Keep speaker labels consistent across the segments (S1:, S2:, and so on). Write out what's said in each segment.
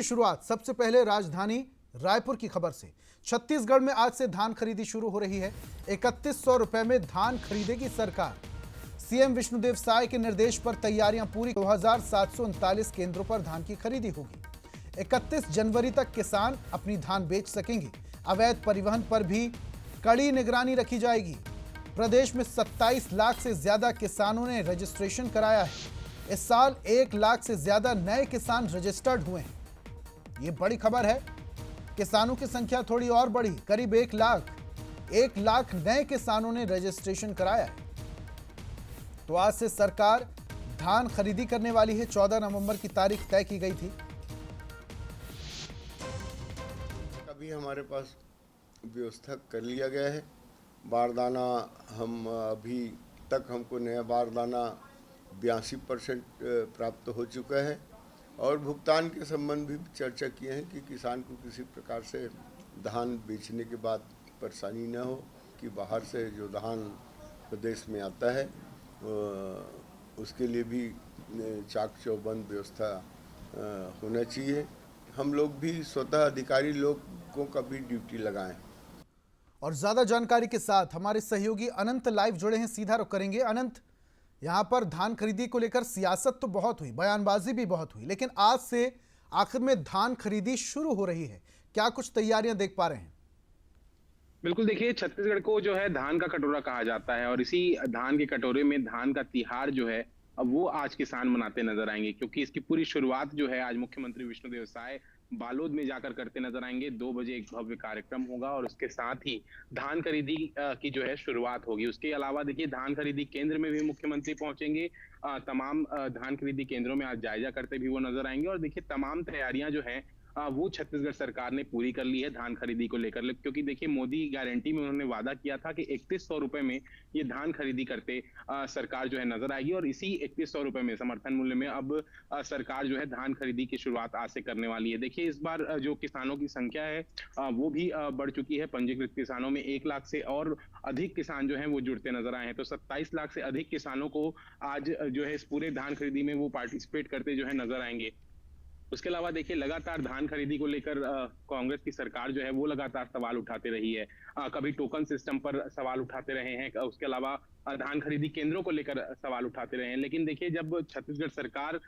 S1: शुरुआत सबसे पहले राजधानी रायपुर की खबर से। छत्तीसगढ़ में आज से धान खरीदी शुरू हो रही है। 3100 रुपए में धान खरीदेगी सरकार। सीएम विष्णुदेव साय के निर्देश पर तैयारियां पूरी। 2739 केंद्रों पर धान की खरीदी होगी। 31 जनवरी तक किसान अपनी धान बेच सकेंगे। अवैध परिवहन पर भी कड़ी निगरानी रखी जाएगी। प्रदेश में 27 लाख से ज्यादा किसानों ने रजिस्ट्रेशन कराया है। इस साल 1 लाख से ज्यादा नए किसान रजिस्टर्ड हुए हैं। ये बड़ी खबर है। किसानों की संख्या थोड़ी और बढ़ी, करीब 1 लाख नए किसानों ने रजिस्ट्रेशन कराया है। तो आज से सरकार धान खरीदी करने वाली है। 14 नवंबर की तारीख तय की गई थी।
S2: अभी हमारे पास व्यवस्था कर लिया गया है। बारदाना हम अभी तक हमको नया बारदाना 82% प्राप्त हो चुका है और भुगतान के संबंध भी चर्चा किए हैं कि किसान को किसी प्रकार से धान बेचने के बाद परेशानी न हो, कि बाहर से जो धान प्रदेश में आता है उसके लिए भी चाक चौबंद व्यवस्था होना चाहिए। हम लोग भी स्वतः अधिकारी लोगों का भी ड्यूटी लगाएं।
S1: और ज्यादा जानकारी के साथ हमारे सहयोगी अनंत लाइव जुड़े हैं, सीधा रुख करेंगे। अनंत, यहां पर धान खरीदी को लेकर सियासत तो बहुत हुई, बयानबाजी भी बहुत हुई, लेकिन आज से आखिर में धान खरीदी शुरू हो रही है। क्या कुछ तैयारियां देख पा रहे हैं?
S3: बिल्कुल, देखिए छत्तीसगढ़ को जो है धान का कटोरा कहा जाता है और इसी धान के कटोरे में धान का तिहार जो है अब वो आज किसान मनाते नजर आएंगे, क्योंकि इसकी पूरी शुरुआत जो है आज मुख्यमंत्री विष्णुदेव साय बालोद में जाकर करते नजर आएंगे। 2 बजे एक भव्य कार्यक्रम होगा और उसके साथ ही धान खरीदी की जो है शुरुआत होगी। उसके अलावा देखिए धान खरीदी केंद्र में भी मुख्यमंत्री पहुंचेंगे। तमाम धान खरीदी केंद्रों में आज जायजा करते भी वो नजर आएंगे और देखिए तमाम तैयारियां जो है वो छत्तीसगढ़ सरकार ने पूरी कर ली है धान खरीदी को लेकर। क्योंकि देखिए मोदी गारंटी में उन्होंने वादा किया था कि 3100 रुपए में ये धान खरीदी करते सरकार जो है नजर आएगी और इसी 3100 रुपए में समर्थन मूल्य में अब सरकार जो है धान खरीदी की शुरुआत आज से करने वाली है। देखिए इस बार जो किसानों की संख्या है वो भी बढ़ चुकी है। पंजीकृत किसानों में 1 लाख से और अधिक किसान जो है वो जुड़ते नजर आए हैं। तो 27 लाख से अधिक किसानों को आज जो है इस पूरे धान खरीदी में वो पार्टिसिपेट करते जो है नजर आएंगे। उसके अलावा देखिए लगातार धान खरीदी को लेकर कांग्रेस की सरकार जो है वो लगातार सवाल उठाते रही है। कभी टोकन सिस्टम पर सवाल उठाते रहे हैं, उसके अलावा धान खरीदी केंद्रों को लेकर सवाल उठाते रहे हैं। लेकिन देखिए जब छत्तीसगढ़ सरकार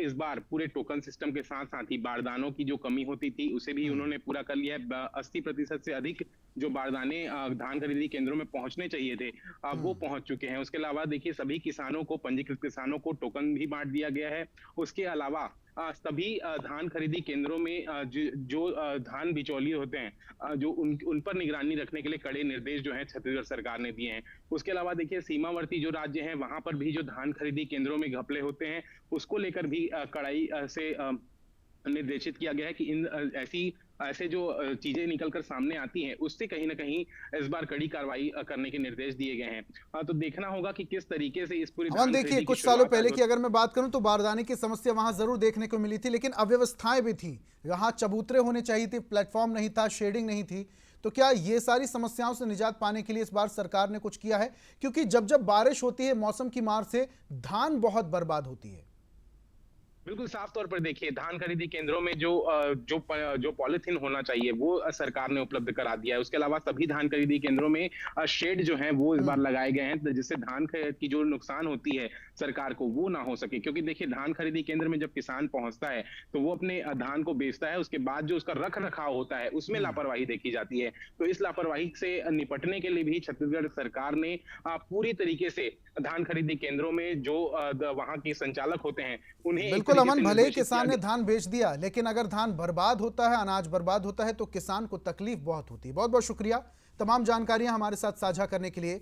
S3: इस बार पूरे टोकन सिस्टम के साथ साथ ही बारदानों की जो कमी होती थी उसे भी उन्होंने पूरा कर लिया है। 80% से अधिक जो बारदाने धान खरीदी केंद्रों में पहुंचने चाहिए थे वो पहुंच चुके हैं। उसके अलावा देखिए सभी किसानों को, पंजीकृत किसानों को टोकन भी बांट दिया गया है। उसके अलावा सभी धान खरीदी केंद्रों में जो धान बिचौलिए होते हैं जो उन पर निगरानी रखने के लिए कड़े निर्देश जो है छत्तीसगढ़ सरकार ने दिए हैं। उसके अलावा देखिए सीमावर्ती जो राज्य हैं वहां पर भी जो धान खरीदी केंद्रों में घपले होते हैं उसको लेकर भी कड़ाई से निर्देशित किया गया है कि इन ऐसे जो चीजें निकलकर सामने आती हैं उससे कहीं ना कहीं इस बार कड़ी कार्रवाई करने के निर्देश दिए गए हैं। तो देखना होगा कि किस तरीके से इस पूरी
S1: हम देखिए कुछ सालों पहले की अगर मैं बात करूं तो बारदाने की समस्या वहां जरूर देखने को मिली थी, लेकिन अव्यवस्थाएं भी थी। यहाँ चबूतरे होने चाहिए थे, प्लेटफॉर्म नहीं था, शेडिंग नहीं थी। तो क्या ये सारी समस्याओं से निजात पाने के लिए इस बार सरकार ने कुछ किया है? क्योंकि जब जब बारिश होती है मौसम की मार से धान बहुत बर्बाद होती है।
S3: बिल्कुल साफ तौर पर देखिए धान खरीदी केंद्रों में जो पॉलिथीन होना चाहिए वो सरकार ने उपलब्ध करा दिया है। उसके अलावा सभी धान खरीदी केंद्रों में शेड जो है वो इस बार लगाए गए हैं जिससे धान की जो नुकसान होती है सरकार को वो ना हो सके। क्योंकि देखिए धान खरीदी केंद्र में जब किसान पहुंचता है तो वो अपने धान को बेचता है, उसके बाद जो उसका रख रखाव होता है उसमें लापरवाही देखी जाती है। तो इस लापरवाही से निपटने के लिए भी छत्तीसगढ़ सरकार ने पूरी तरीके से धान खरीदी केंद्रों में जो वहां के संचालक होते हैं उन्हें
S1: बिल्कुल अमन, भले ही किसान ने धान बेच दिया, लेकिन अगर धान बर्बाद होता है, अनाज बर्बाद होता है तो किसान को तकलीफ बहुत होती है। बहुत बहुत शुक्रिया तमाम जानकारियां हमारे साथ साझा करने के लिए।